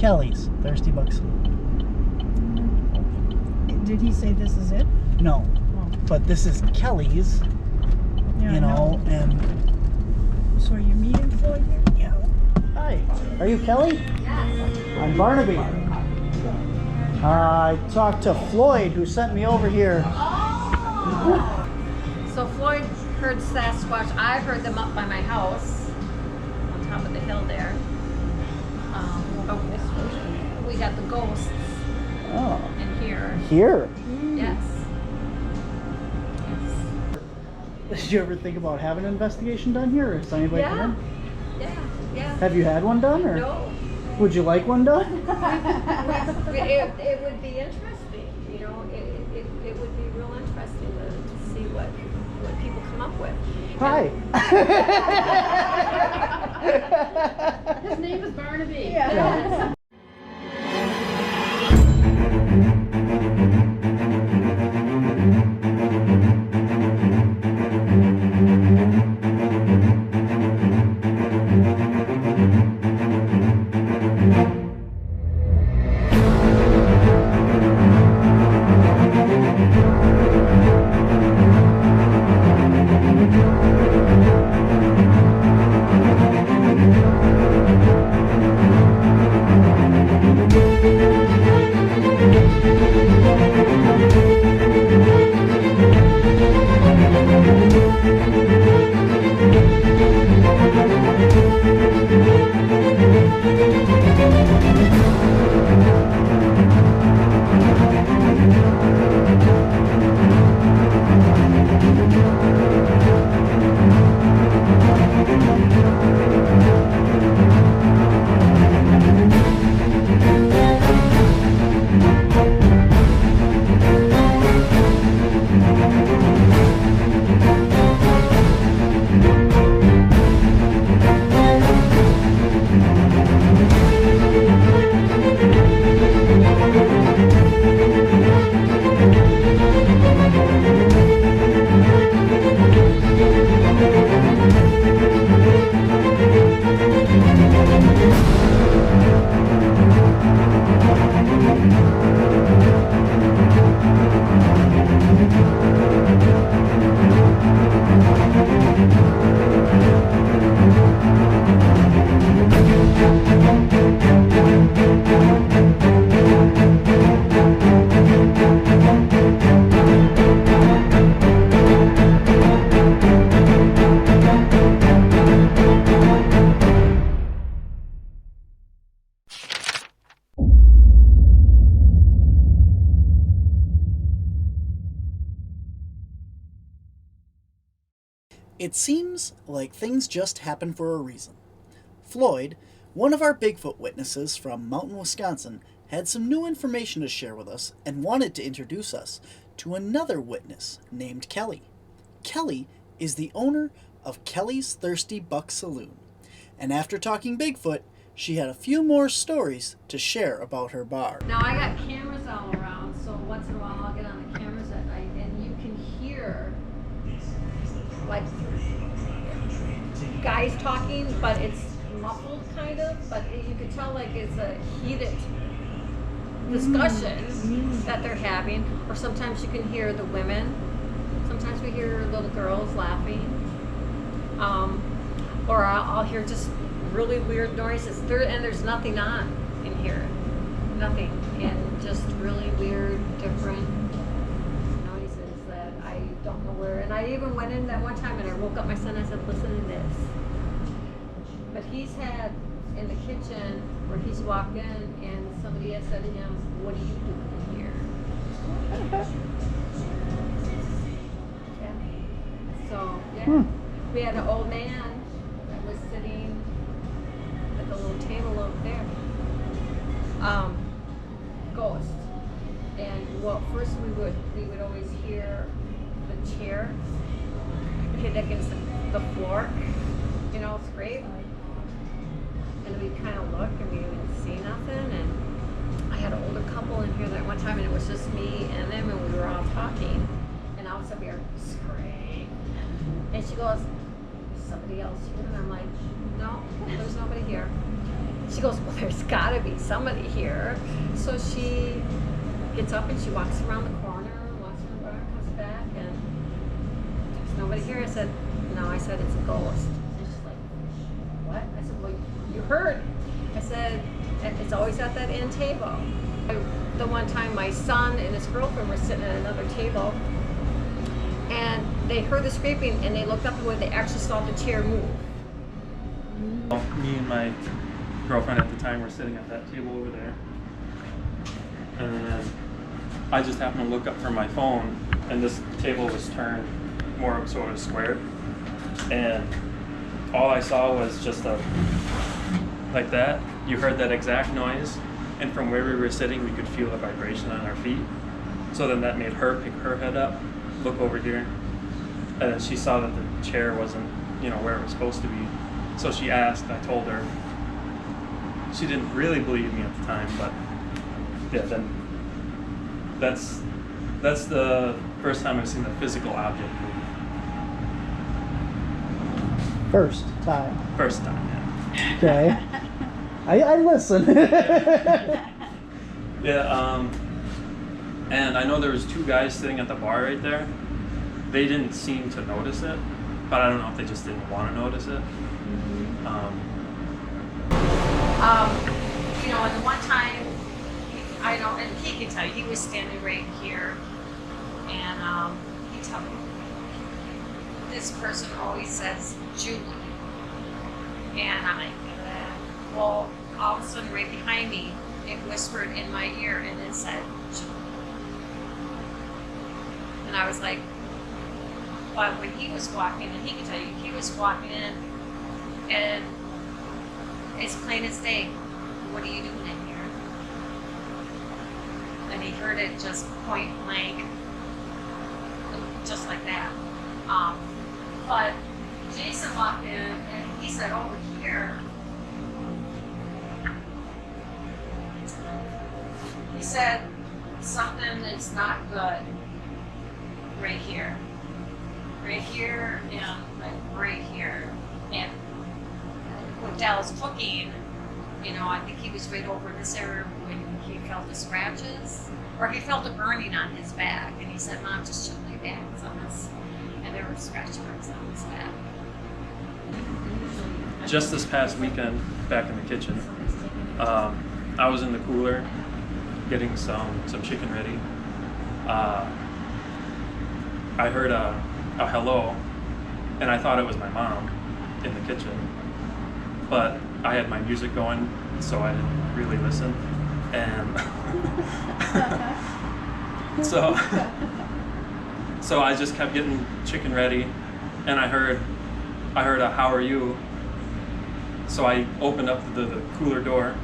Kelly's Thirsty Buck Saloon. Did he say this is it? No, Oh. but this is Kelly's. Yeah, You I know, and So are you meeting Floyd here? yeah. Hi, are you Kelly? Yes. I'm Barnaby. I talked to Floyd, who sent me over here. Oh. So Floyd heard Sasquatch. I heard them up by my house, on top of the hill there. We got the ghosts Oh, in here. here. Yes. Did you ever think about having an investigation done here? Or is anybody Yeah. come Yeah. Yeah. in? Have you had one done, or No. would you like one done? It would be interesting. You know, it would be real interesting to see what people come up with. Hi. His name is Barnaby. Yes. It seems like things just happen for a reason. Floyd, one of our Bigfoot witnesses from Mountain, Wisconsin, had some new information to share with us and wanted to introduce us to another witness named Kelly. Kelly is the owner of Kelly's Thirsty Buck Saloon, and after talking Bigfoot, she had a few more stories to share about her bar. Now I got cameras all around, so once in a while I'll get on the cameras at night, and you can hear like guys talking, but it's muffled kind of, but you could tell like it's a heated discussion that they're having, or sometimes you can hear the women, sometimes we hear little girls laughing, or I'll hear just really weird noises, and there's nothing on in here, nothing, and just really weird, different noises that I don't know where. And I even went in that one time and I woke up my son and I said, listen to this. But he's had in the kitchen where he's walked in and somebody has said to him, what are you doing here? Yeah. So, yeah. We had an old man that was sitting at the little table over there. Ghost. And well, first we would always hear the chair hit against the floor, you know, scrape. And we'd kind of look and we didn't see nothing. And I had an older couple in here that one time, and it was just me and them, and we were all talking. And all of a sudden we heard scream. And she goes, somebody else here? And I'm like, no, there's nobody here. She goes, well, there's gotta be somebody here. So she gets up and she walks around the corner, walks around the bar, comes back, and there's nobody here. I said, no, I said, it's a ghost. And she's like, what? I said, well, you heard. I said, it's always at that end table. The one time my son and his girlfriend were sitting at another table, and they heard the scraping, and they looked up and they actually saw the chair move. Me and my girlfriend at the time were sitting at that table over there. And then I just happened to look up from my phone, and this table was turned more so it was squared. And all I saw was just like that. You heard that exact noise, and from where we were sitting, we could feel the vibration on our feet. So then that made her pick her head up, look over here, and then she saw that the chair wasn't, where it was supposed to be. So she asked, I told her. She didn't really believe me at the time, but yeah, then that's the first time I've seen the physical object move. First time. First time, yeah. Okay. I listen. Yeah, and I know there was 2 guys sitting at the bar right there. They didn't seem to notice it, but I don't know if they just didn't want to notice it. And the one time, I know, and he can tell you, he was standing right here, and he told me, this person always says Julie, and I'm like, well, all of a sudden, right behind me, it whispered in my ear, and it said Julie, and I was like, but when he was walking, and he can tell you, he was walking in, and it's plain as day. What are you doing in here? And he heard it just point blank, just like that. But Jason walked in and he said, over here, he said, something that's not good right here. Right here and like right here. And when Dal was cooking, I think he was right over this area when he felt the scratches, or he felt a burning on his back, and he said, Mom, just check my back, and there were scratch marks on his back. Just this past weekend, back in the kitchen, I was in the cooler getting some chicken ready. I heard a hello, and I thought it was my mom in the kitchen, but I had my music going, so I didn't really listen, and so I just kept getting chicken ready, and I heard a how are you? So I opened up the cooler door,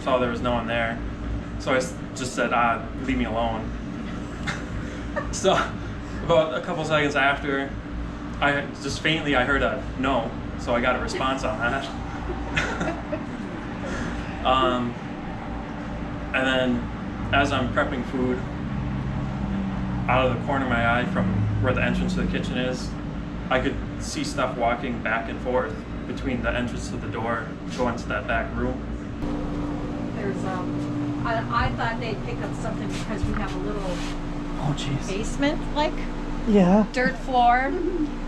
saw there was no one there, so I just said, leave me alone. So about a couple seconds after, I just faintly I heard a no, so I got a response on that. And then as I'm prepping food, out of the corner of my eye from where the entrance to the kitchen is, I could see stuff walking back and forth between the entrance to the door going to that back room. There's I thought they'd pick up something because we have a little basement, like dirt floor,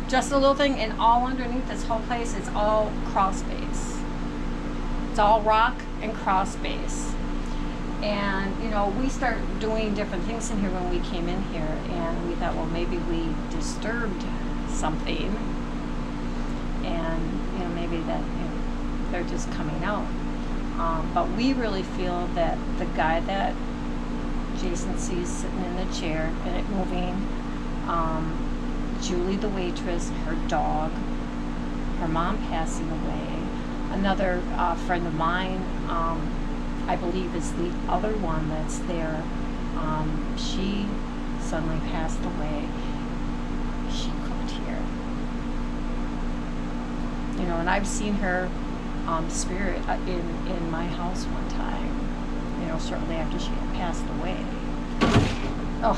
just a little thing, and all underneath this whole place, it's all crawl space. It's all rock and crawl space. And we started doing different things in here when we came in here, and we thought, well, maybe we disturbed something, and maybe that they're just coming out. But we really feel that the guy that Jason sees sitting in the chair and it moving, Julie the waitress, her dog, her mom passing away, another friend of mine, I believe is the other one that's there, she suddenly passed away. She cooked here. And I've seen her spirit in my house one time, shortly after she had passed away. Oh,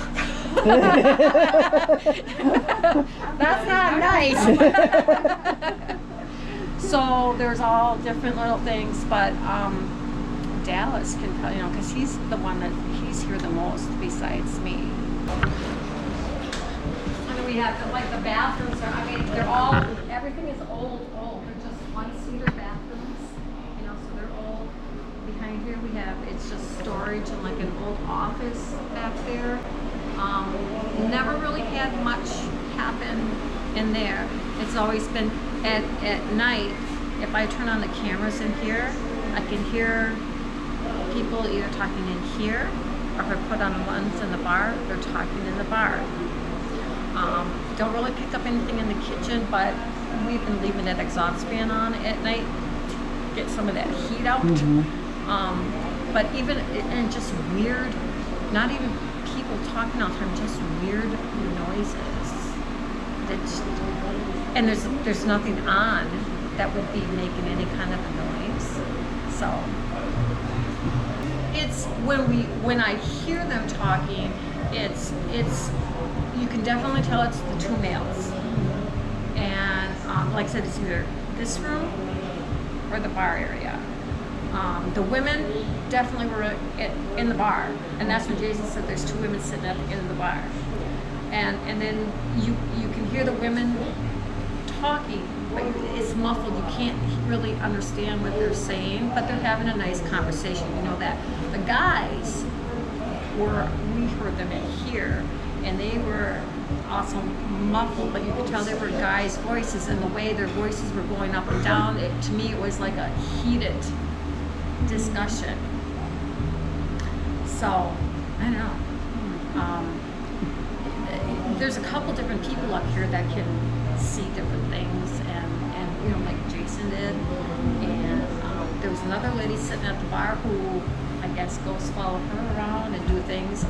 that's not nice. So there's all different little things, but Dallas can tell, you know, because he's the one that he's here the most besides me. And then we have like the bathrooms are, I mean, they're all, everything is old. They're just one-seater bathrooms, you know, so they're old. Behind here we have, it's just storage and like an old office back there. Never really had much happen in there. It's always been at night, if I turn on the cameras in here, I can hear people either talking in here, or if I put on the ones in the bar, they're talking in the bar. Don't really pick up anything in the kitchen, but we've been leaving that exhaust fan on at night to get some of that heat out. But even, and just weird, not even people talking all the time, just weird noises. And there's nothing on that would be making any kind of a noise. So it's when I hear them talking, it's you can definitely tell it's the two males. And like I said, it's either this room or the bar area. The women definitely were in the bar, and that's when Jason said there's two women sitting at the end of the bar. And then you can hear the women talking, but it's muffled. You can't really understand what they're saying, but they're having a nice conversation. You know that. The guys we heard them in here, and they were also muffled, but you could tell they were guys' voices, and the way their voices were going up and down, to me it was like a heated discussion. So, I don't know. There's a couple different people up here that can see different things, and you know, like Jason did. And there was another lady sitting at the bar who, I guess, ghosts follow her around and do things.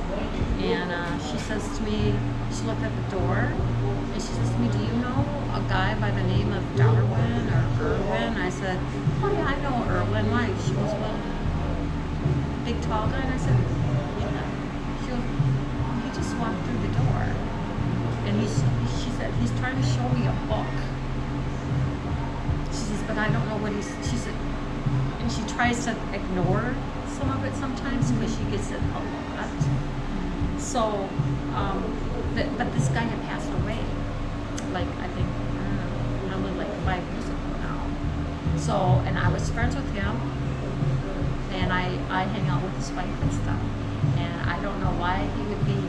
And she says to me, she looked at the door, and she says to me, "Do you know a guy by the name of Darwin or Irwin?" I said, "Oh yeah, I know Irwin." Why? She goes, "Well, big tall guy." And I said, "Yeah." She goes, "He just walked through the door." And she said, "He's trying to show me a book." She says, "But I don't know what she said, and she tries to ignore some of it sometimes because she gets it a lot. So, but this guy had passed away, like, I think, probably like 5 years ago now. So, and I was friends with him, and I hang out with his wife and stuff. And I don't know why he would be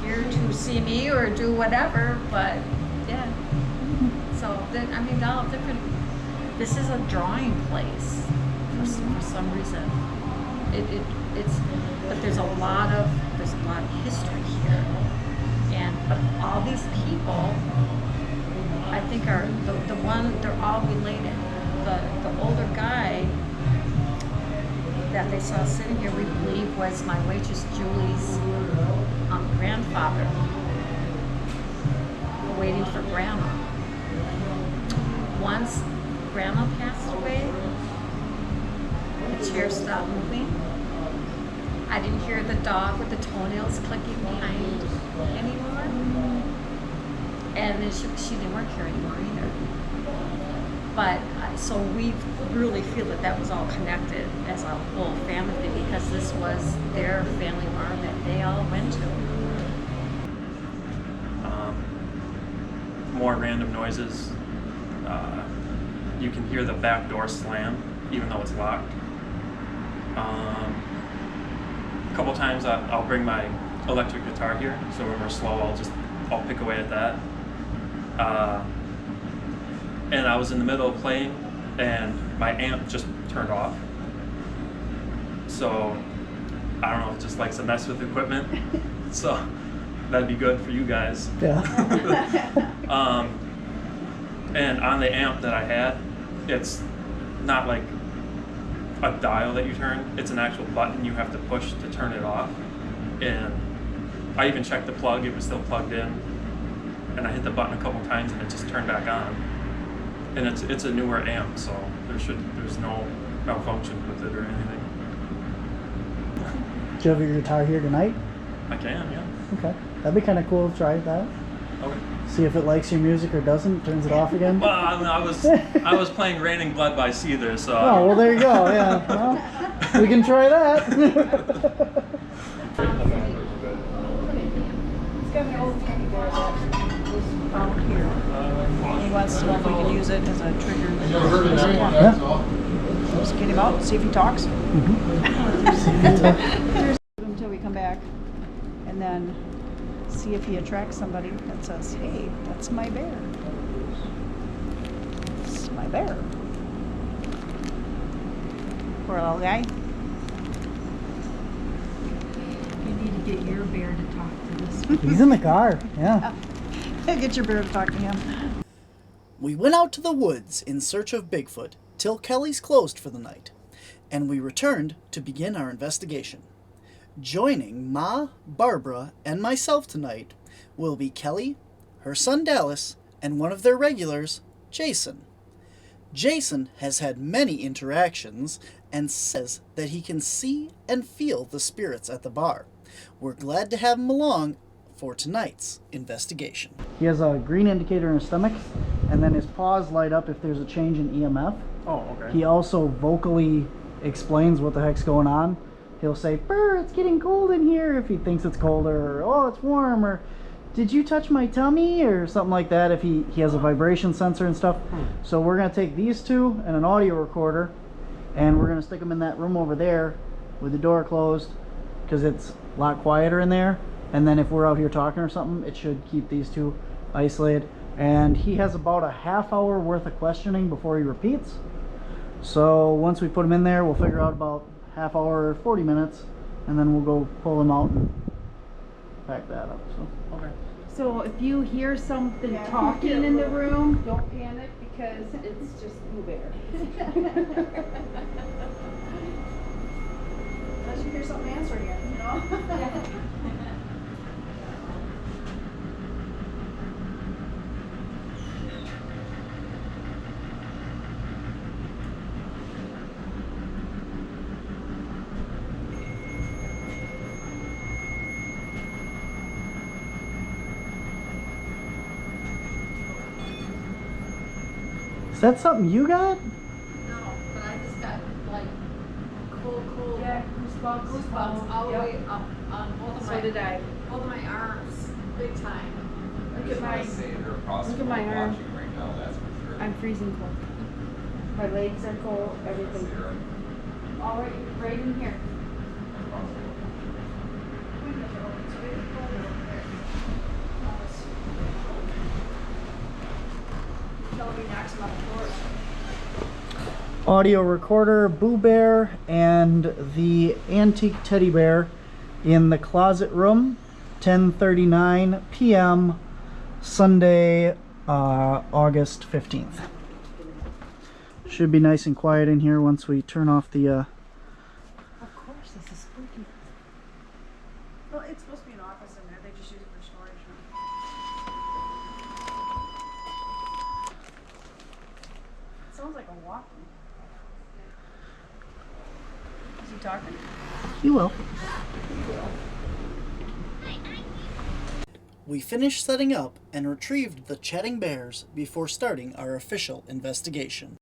here to see me or do whatever, but yeah. So I mean, all different. This is a drawing place for some reason. It's but there's a lot of history here, but all these people, I think, are the one. They're all related. The older guy that they saw sitting here, we believe, was my waitress Julie's grandfather, waiting for Grandma. Once Grandma passed away, the chair stopped moving. I didn't hear the dog with the toenails clicking behind anymore. And then she didn't work here anymore either. But so we really feel that was all connected as a whole family thing, because this was their family farm that they all went to. More random noises. You can hear the back door slam, even though it's locked. A couple times I'll bring my electric guitar here, so when we're slow, I'll pick away at that. And I was in the middle of playing, and my amp just turned off. So I don't know, it just likes to mess with equipment. So that'd be good for you guys. Yeah. And on the amp that I had, it's not like a dial that you turn, it's an actual button you have to push to turn it off. And I even checked the plug, it was still plugged in. And I hit the button a couple times and it just turned back on. And it's a newer amp, so there's no malfunction with it or anything. Do you have your guitar here tonight? I can, yeah. Okay. That'd be kind of cool to try that. Okay. See if it likes your music or doesn't. Turns it off again. Well, I was playing Raining Blood by Seether, so. Oh, well, there you go. Yeah. Well, we can try that. It's got an old teddy bear that was found here. He wants to know if we can use it as a trigger. Just get him out and see if he talks. Until we come back, and then see if he attracts somebody that says, "Hey, that's my bear. It's my bear." Poor little guy. You need to get your bear to talk to this. He's in the car. Yeah. Get your bear to talk to him. We went out to the woods in search of Bigfoot till Kelly's closed for the night, and we returned to begin our investigation. Joining Ma, Barbara, and myself tonight will be Kelly, her son Dallas, and one of their regulars, Jason. Jason has had many interactions and says that he can see and feel the spirits at the bar. We're glad to have him along for tonight's investigation. He has a green indicator in his stomach, and then his paws light up if there's a change in EMF. Oh, okay. He also vocally explains what the heck's going on. He'll say, "Brr, it's getting cold in here," if he thinks it's colder, or "Oh, it's warm," or "Did you touch my tummy?" or something like that, if he has a vibration sensor and stuff. So we're going to take these two and an audio recorder, and we're going to stick them in that room over there with the door closed, because it's a lot quieter in there. And then if we're out here talking or something, it should keep these two isolated. And he has about a half-hour worth of questioning before he repeats. So once we put him in there, we'll figure out about half hour or 40 minutes, and then we'll go pull him out and pack that up. So Okay. So if you hear something talking in the room, don't panic because it's just Blue Bear. Unless you hear something answering it, you know? is that something you got? No, but I just got like cool. Yeah, goosebumps. All the Yep. way up on both of So my, did I. both of my arms, big time. Look at my, look at my arm. Right now, that's for sure. I'm freezing cold. My legs are cold, everything. All right in here. Audio recorder, Boo Bear, and the antique teddy bear in the closet room, 10:39 p.m. Sunday, August 15th. Should be nice and quiet in here once we turn off the Of course, this is spooky. Well, it's supposed to be an office in there. They just use it for storage. It sounds like a walking. Is he talking? You will. We finished setting up and retrieved the chatting bears before starting our official investigation.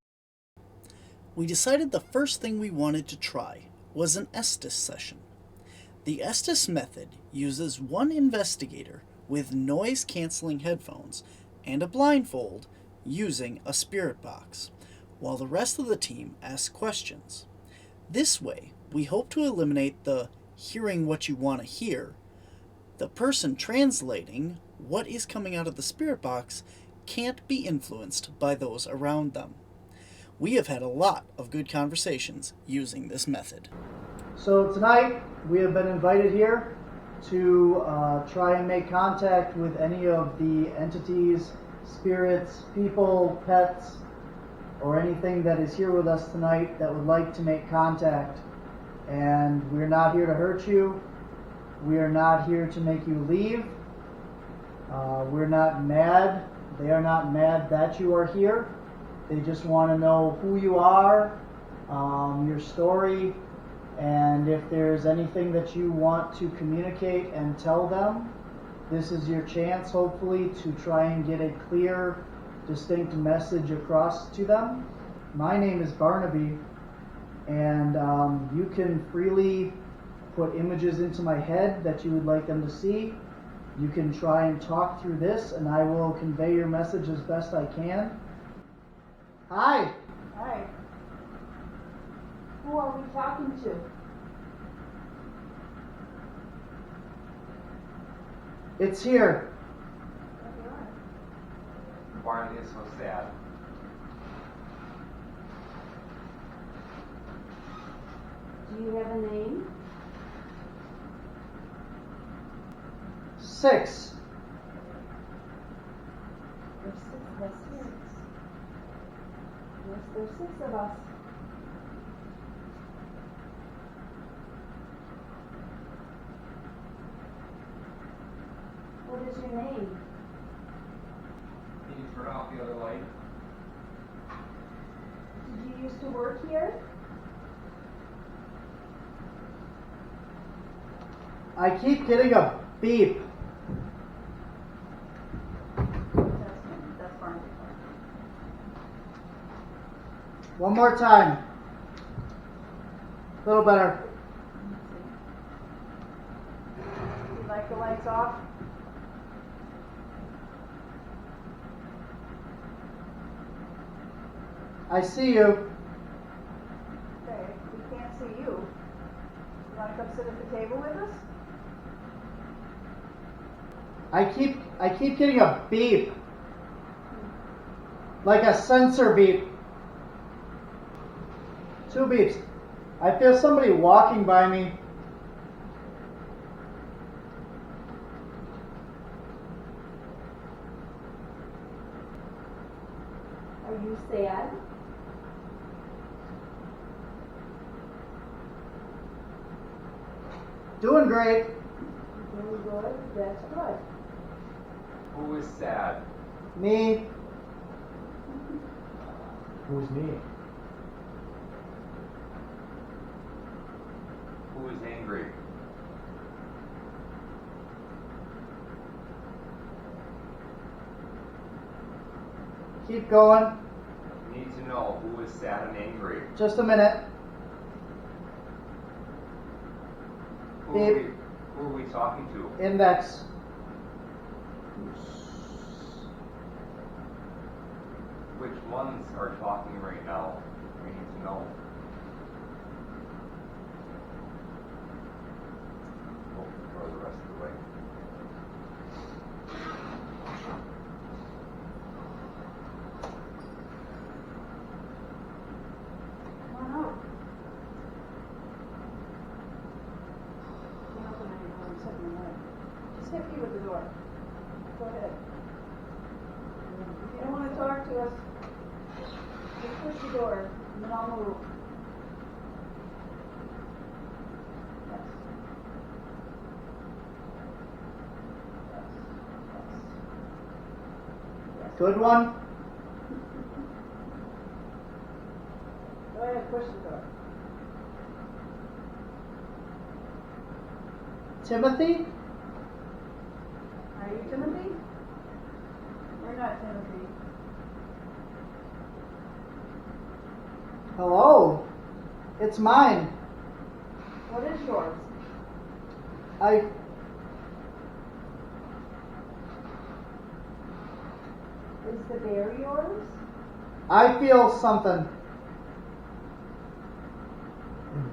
We decided the first thing we wanted to try was an Estes session. The Estes method uses one investigator with noise-canceling headphones and a blindfold using a spirit box, while the rest of the team asks questions. This way, we hope to eliminate the hearing what you want to hear. The person translating what is coming out of the spirit box can't be influenced by those around them. We have had a lot of good conversations using this method. So tonight we have been invited here to try and make contact with any of the entities, spirits, people, pets, or anything that is here with us tonight that would like to make contact. And we're not here to hurt you. We are not here to make you leave. We're not mad. They are not mad that you are here. They just want to know who you are, your story, and if there's anything that you want to communicate and tell them, This is your chance, hopefully, to try and get a clear, distinct message across to them. My name is Barnaby, and you can freely put images into my head that you would like them to see. You can try and talk through this, and I will convey your message as best I can. Hi. Hi. Who are we talking to? It's here. Barnaby is so sad. Do you have a name? 6. There's 6 of us here. Yes, there's 6 of us. What is your name? Can you turn off the other light? Did you used to work here? I keep getting a beep. That's fine. One more time. A little better. You like the lights off? I see you. Okay, we can't see you. You want to come sit at the table with us? I keep getting a beep. Like a sensor beep. 2 beeps. I feel somebody walking by me. Are you sad? Doing great. Doing good. That's good. Who is sad? Me. Who's me? Who is angry? Keep going. Need to know who is sad and angry. Just a minute. Who are Beep. who are we talking to? Index. Which ones are talking right now? We need to know. Or the rest of the way. Come on out. Can't open any door, it's hidden away. Just hit me with the door. Go ahead. If you don't want to talk to us, just push the door, and then I'll move. Yes. Yes. Good one. Go ahead, push the door. Timothy? Are you Timothy? We're not Timothy. Hello. It's mine. What is yours? Is the bear yours? I feel something.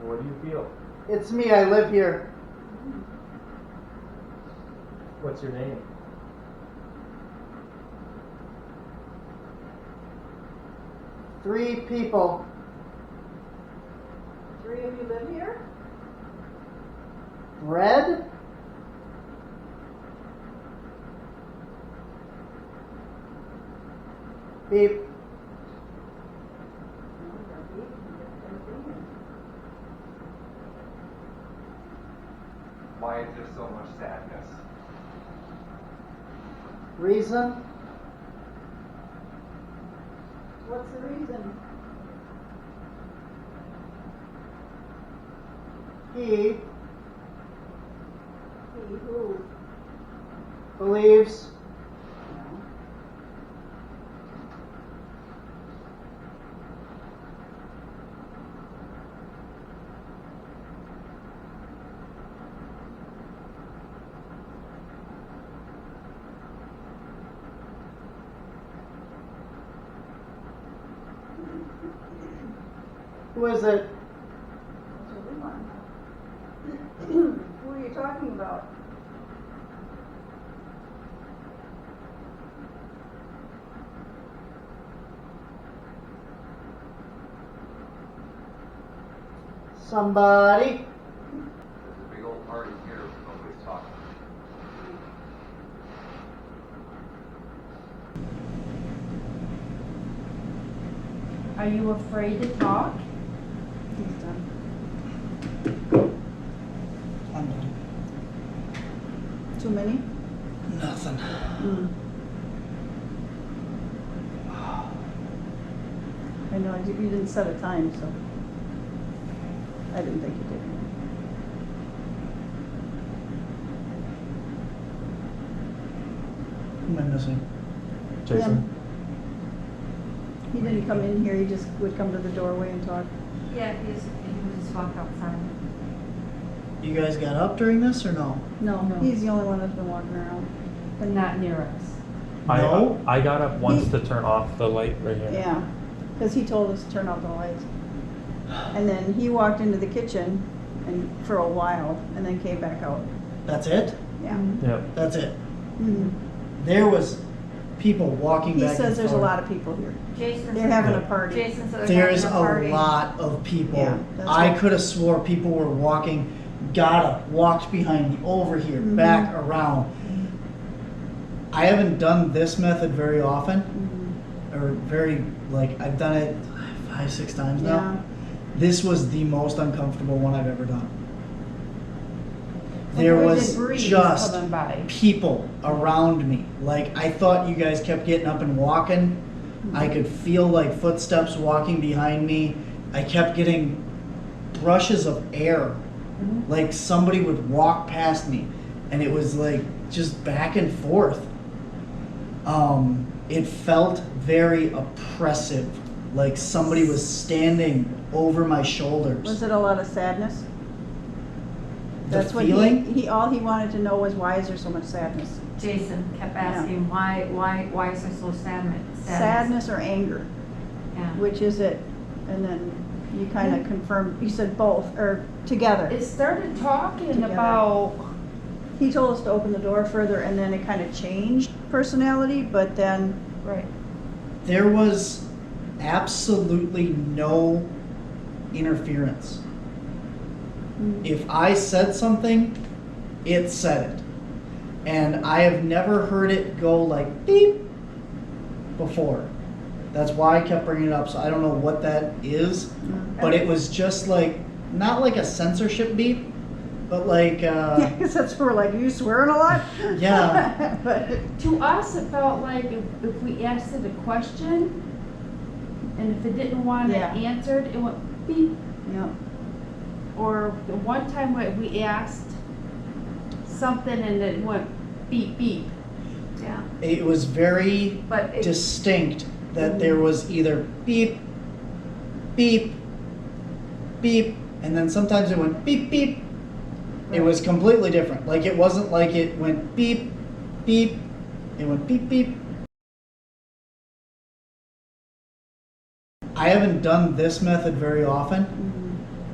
What do you feel? It's me. I live here. What's your name? Three people. 3 of you live here? Red? Beep. Why is there so much sadness? Reason? What's the reason? He He who? believes. Who is it? Who are you talking about? Somebody. There's a big old party here, but nobody's talking. Are you afraid to talk? He's done. I'm done. Too many? Nothing. Mm. I know, you didn't set a time, so. I didn't think you did. Who am I missing? Him. He didn't come in here, he just would come to the doorway and talk. Yeah, he would just walk outside. You guys got up during this or no? No, he's the only one that's been walking around. But not near us. No? I got up once to turn off the light right here. Yeah, because he told us to turn off the lights. And then he walked into the kitchen and for a while, and then came back out. That's it? Yeah. Yep. That's it. Mhm. There was people walking He back says and there's a forth. lot of people here. Jason They're said- having a Yeah. party. Jason said they're There's having a party. a lot of people. Yeah, that's I what- could have swore people were walking, got up, walked behind me, over here, Mhm. back around. I haven't done this method very often, Mhm. or very, like, I've done it 5-6 times now. Yeah. This was the most uncomfortable one I've ever done. And There there was a breeze just coming by. people around me. Like, I thought you guys kept getting up and walking. I could feel like footsteps walking behind me. I kept getting brushes of air. Like somebody would walk past me, and it was like just back and forth. It felt very oppressive, like somebody was standing over my shoulders. Was it a lot of sadness? The That's what feeling? he all he wanted to know was, why is there so much sadness? Jason kept asking, why is there so sadness? Sadness or anger? Yeah. Which is it? And then you kind of confirmed, you said both, or together. It started talking Together. about, He told us to open the door further, and then it kind of changed personality, but then, right, There was absolutely no interference. If I said something, it said it. And I have never heard it go like beep before. That's why I kept bringing it up. So I don't know what that is, but it was just like, not like a censorship beep, but like, yeah, because that's where we're like, you swearing a lot? Yeah. But, to us, it felt like if we asked it a question, and if it didn't want it Yeah. answered, it went beep. yeah. Or the one time where we asked something and it went beep beep. Yeah. it was very But it, distinct that there was either beep, beep, beep, and then sometimes it went beep, beep. It was completely different. Like, it wasn't like it went beep, beep, it went beep, beep. I haven't done this method very often,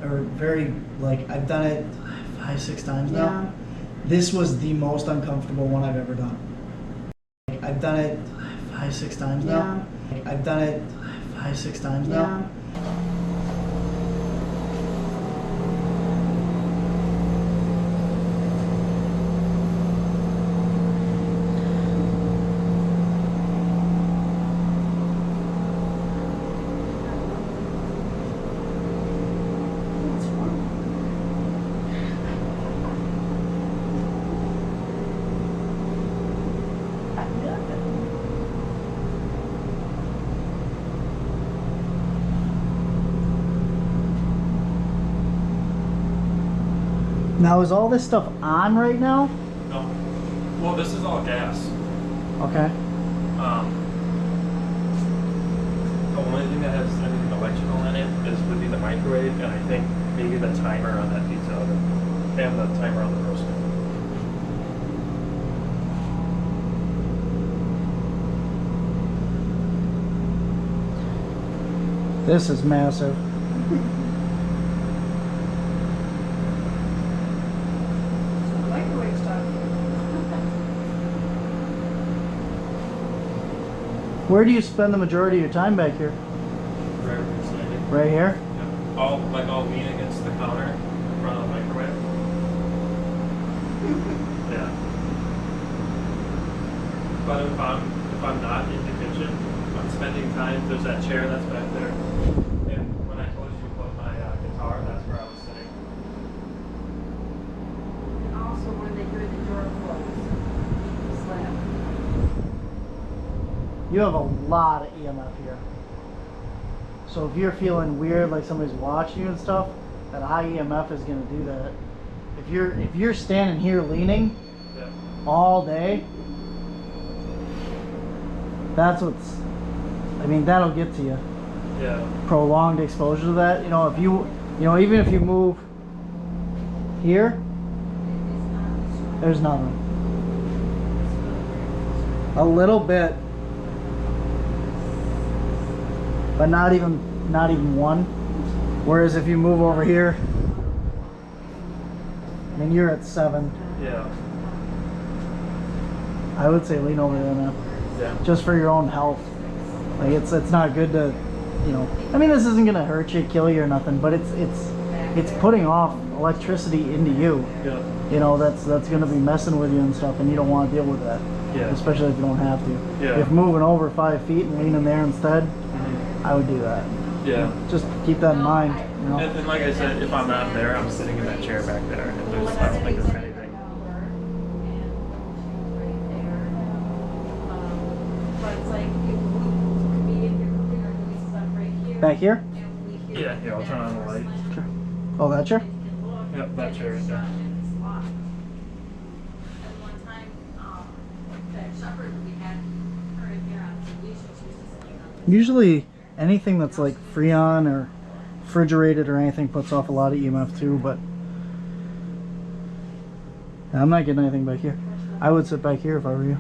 or very, like, I've done it 5-6 times now. Yeah. This was the most uncomfortable one I've ever done. Like, I've done it 5-6 times now. Like, I've done it 5-6 times now. Yeah. Now, is all this stuff on right now? No. Well, this is all gas. Okay. The only thing that has anything electrical in it would be the microwave, and I think maybe the timer on that pizza oven, and the timer on the roaster. This is massive. So the microwave stuff. Where do you spend the majority of your time back here? Right where you're standing. Right here? Yeah. All lean against the counter in front of the microwave. Yeah. But if I'm not in the kitchen, I'm spending time. There's that chair that's back there, and when I told you to put my guitar, that's where I was sitting. And also when they hear the door close, slam. You have a lot of EMF here. So if you're feeling weird, like somebody's watching you and stuff, that high EMF is gonna do that. If you're standing here leaning Yeah. all day, that's what's, I mean, that'll get to you. Yeah. Prolonged exposure to that. You know, even if you move here, there's nothing. A little bit, but not even one. Whereas if you move over here, I mean, you're at 7. Yeah. I would say lean over there now, Yeah. just for your own health. Like it's not good to, you know. I mean, this isn't gonna hurt you, kill you, or nothing, but it's putting off electricity into you. Yeah. You know, that's gonna be messing with you and stuff, and you don't want to deal with that. Yeah. Especially if you don't have to. Yeah. If moving over 5 feet and leaning there instead, Mhm. I would do that. Yeah. Just keep that in mind. You know. And like I said, if I'm not there, I'm sitting in that chair back there. And I don't think there's anything. But it's like, it could be in your computer doing stuff right here. Back here? Yeah. Here, I'll turn on the light. Sure. Oh, that chair? Yep, that chair right there. Usually anything that's like Freon or refrigerated or anything puts off a lot of EMF too, but I'm not getting anything back here. I would sit back here if I were you.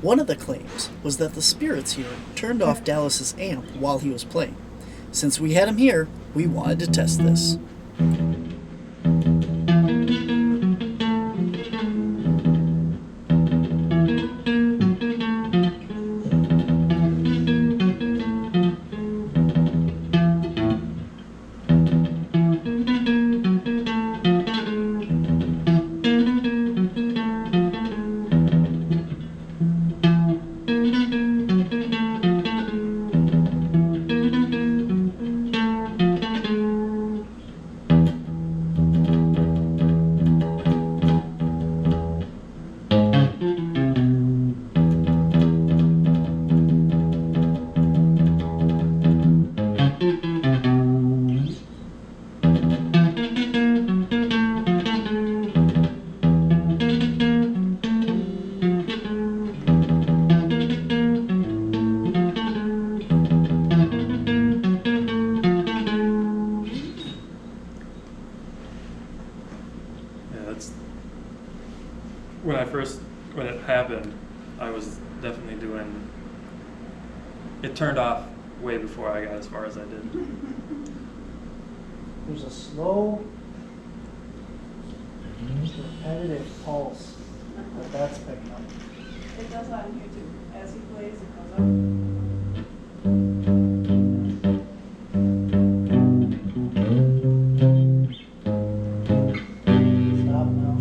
One of the claims was that the spirits here turned off Dallas's amp while he was playing. Since we had him here, we wanted to test this. When it happened, I was definitely doing. It turned off way before I got as far as I did. There's a slow, repetitive pulse that that's picking up. It does on here too. As he plays, it goes up. Stop now.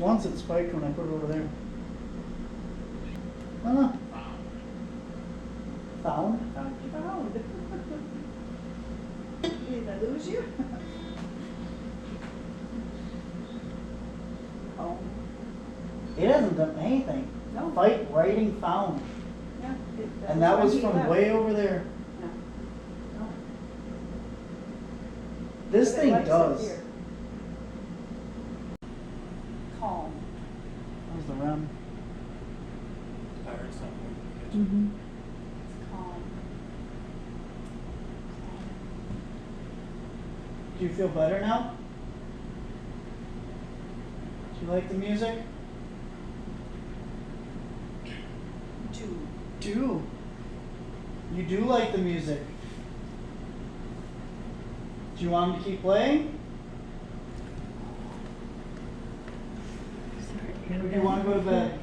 once it spiked when I put it over there. Found. Found. Did I lose you? Oh, It hasn't done anything. no. Fight writing found. Yeah, And that was when he from left. way over there. Yeah. No. This But it thing likes it does. here. Calm. How's the run? I heard something. Mm-hmm. Calm. Do you feel better now? Do you like the music? Do. You do like the music. Do you want him to keep playing? Or do you want to go to bed?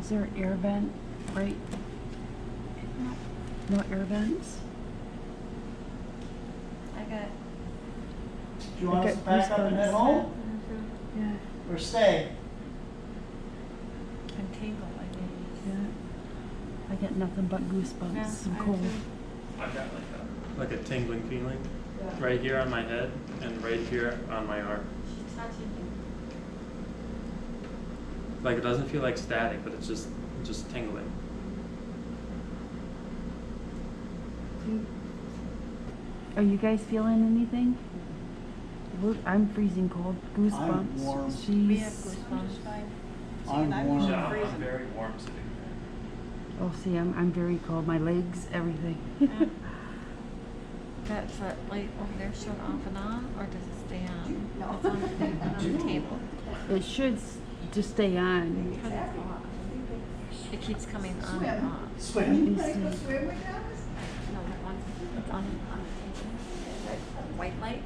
Is there an air vent? Right? No air vents? I got. Do you want us to pack up and head home? Yeah. Or stay? I'm tangled, I think. Yeah. I get nothing but goosebumps. I'm cold. I got like a tingling feeling right here on my head and right here on my arm. She's touching you. Like it doesn't feel like static, but it's just tingling. Are you guys feeling anything? I'm freezing cold. Goosebumps. warm. We have Jeez. goosebumps. I'm warm. Yeah, I'm very warm sitting Oh, see, I'm very cold. My legs, everything. That's that light over there showing off and on, or does it stay on? No. It's on the table. It should just stay on. Turn it off. It keeps coming on Swim. and off. Swim. Wanna go swim with us? No, that one, it's on the table. That white light.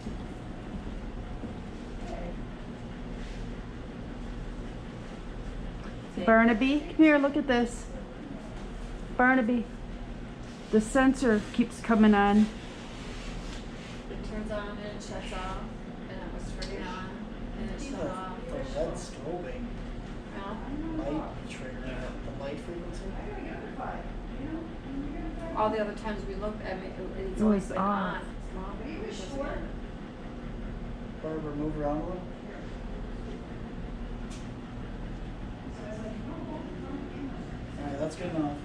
See? Barnaby, come here, look at this. Barnaby, the sensor keeps coming on. It turns on and it shuts off, and it was turning on, and it shut off. The red strobing Yeah. light trigger, the light frequency. All the other times we looked, I mean, it's It always was been off. on. It's not, it was just on. Barbara, move around a little. Alright, that's good enough.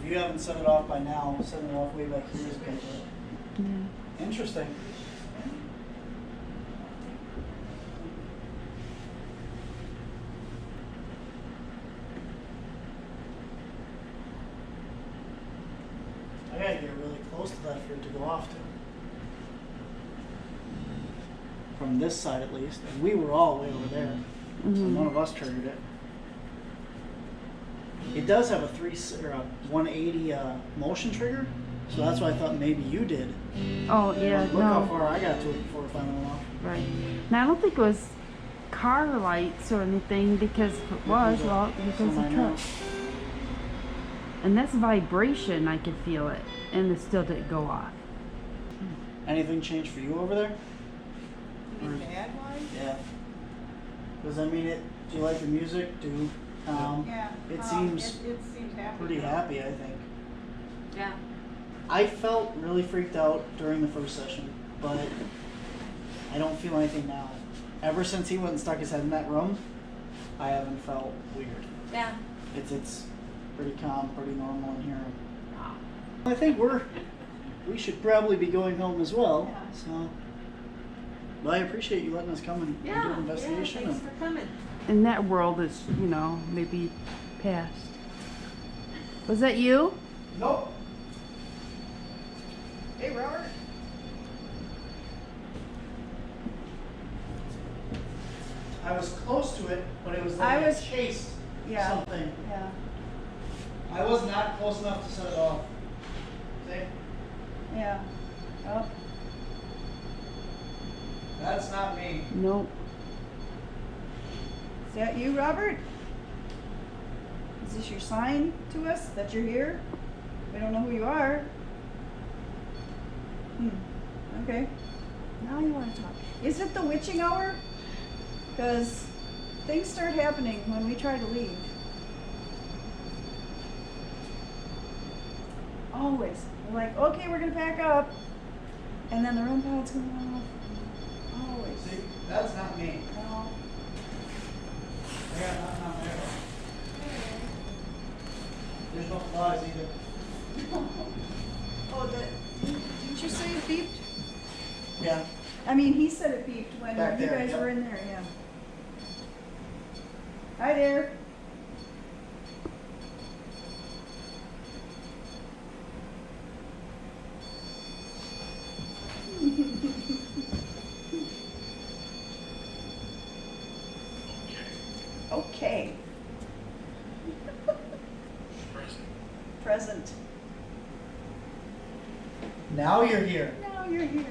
If you haven't set it off by now, setting it off way back here is good. Yeah. Interesting. I gotta get really close to that for it to go off too. From this side at least, and we were all way over there, so none of us triggered it. It does have a 180 motion trigger, so that's why I thought maybe you did. Oh, yeah, Look how no. far I got to it before it finally went off. Right. Now, I don't think it was car lights or anything, because if it was, well, because Some I of know. truck. And that's vibration, I could feel it, and it still didn't go off. Anything changed for you over there? Bad wise? Yeah. Because I mean, do you like the music? Yeah. It seems it seems happy. pretty happy, I think. Yeah. I felt really freaked out during the first session, but I don't feel anything now. Ever since he went and stuck his head in that room, I haven't felt weird. Yeah. It's pretty calm, pretty normal in here. I think we should probably be going home as well. Yeah. So, but I appreciate you letting us come and do an investigation. Yeah, thanks for coming. And that world is, maybe past. Was that you? Nope. Hey, Robert. I was close to it, but it was like I it was- chased Yeah. something. Yeah. I was not close enough to set it off. See? Yeah. Oh. That's not me. Nope. Is that you, Robert? Is this your sign to us that you're here? We don't know who you are. Okay. Now you want to talk. Is it the witching hour? Because things start happening when we try to leave. Always. We're like, okay, we're gonna pack up. And then the REM pod's going off. Always. See, that's not me. No. I got nothing on there. There's no flies either. Oh, didn't you say it beeped? Yeah. I mean, he said it beeped when Back you there, guys yeah. were in there, yeah. Hi there. Okay. Present. Now you're here. Now you're here.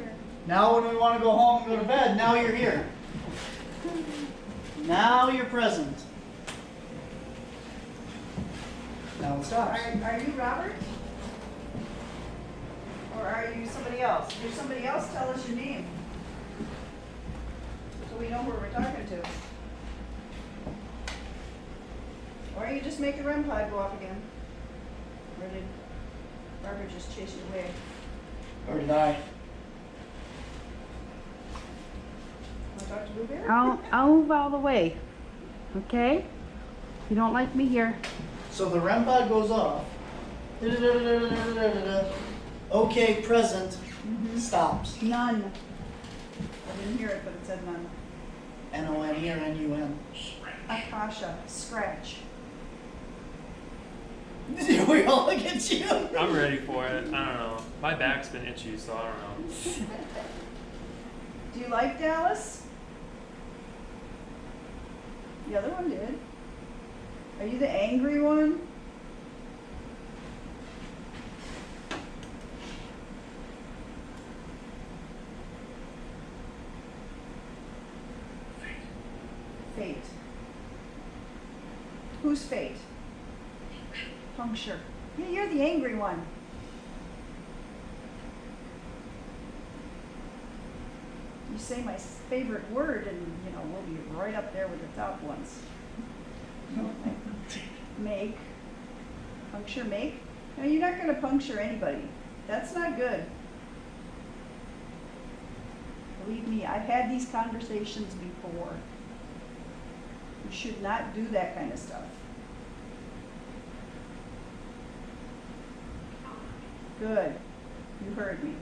Now when we want to go home and go to bed, now you're here. Now you're present. Now it stops. Are you Robert? Or are you somebody else? If you're somebody else, tell us your name. So we know who we're talking to. Or you just make the REM pod go off again. Or did Barbara just chase you away? Or did I? Want to talk to Blue Bear? I'll move all the way. Okay? You don't like me here. So the REM pod goes off. Okay, present. Stops. None. I didn't hear it, but it said none. N-O-N-E or N-U-N? Akasha, scratch. We all look at you. I'm ready for it. I don't know. My back's been itchy, so I don't know. Do you like Dallas? The other one did. Are you the angry one? Fate. Who's fate? Puncture. Yeah, you're the angry one. You say my favorite word and, you know, we'll be right up there with the top ones. Make. Puncture, make. No, you're not going to puncture anybody. That's not good. Believe me, I've had these conversations before. You should not do that kind of stuff. Good. You heard me.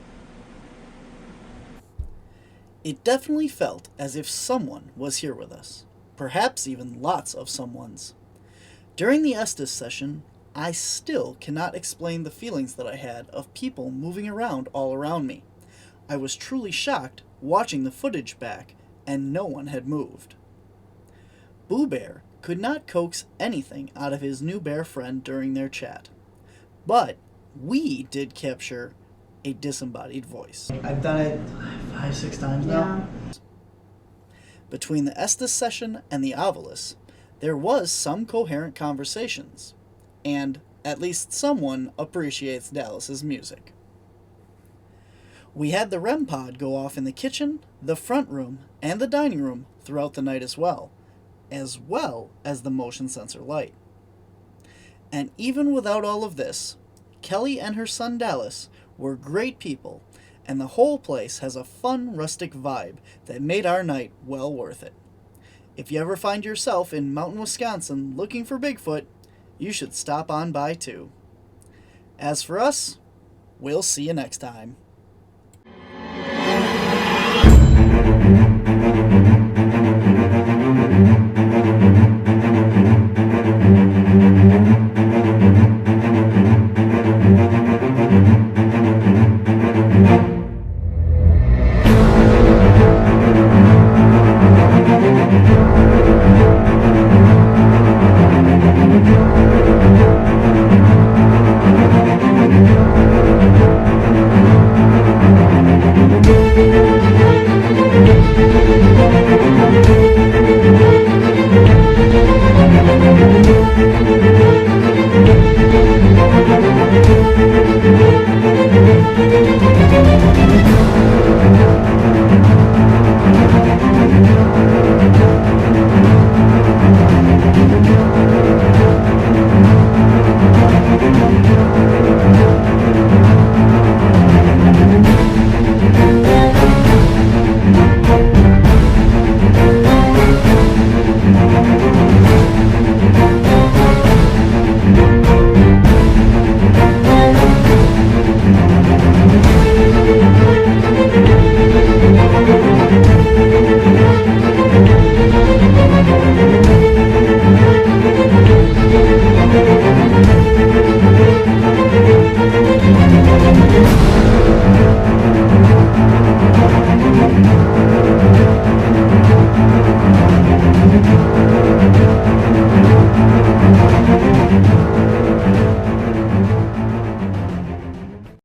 It definitely felt as if someone was here with us. Perhaps even lots of someones. During the Estes session, I still cannot explain the feelings that I had of people moving around all around me. I was truly shocked watching the footage back, and no one had moved. Boo Bear could not coax anything out of his new bear friend during their chat. But we did capture a disembodied voice. I've done it 5-6 times now. Between the Estes session and the Ovilus, there was some coherent conversations, and at least someone appreciates Dallas's music. We had the REM pod go off in the kitchen, the front room, and the dining room throughout the night as well as the motion sensor light. And even without all of this, Kelly and her son Dallas were great people, and the whole place has a fun, rustic vibe that made our night well worth it. If you ever find yourself in Mountain, Wisconsin looking for Bigfoot, you should stop on by too. As for us, we'll see you next time.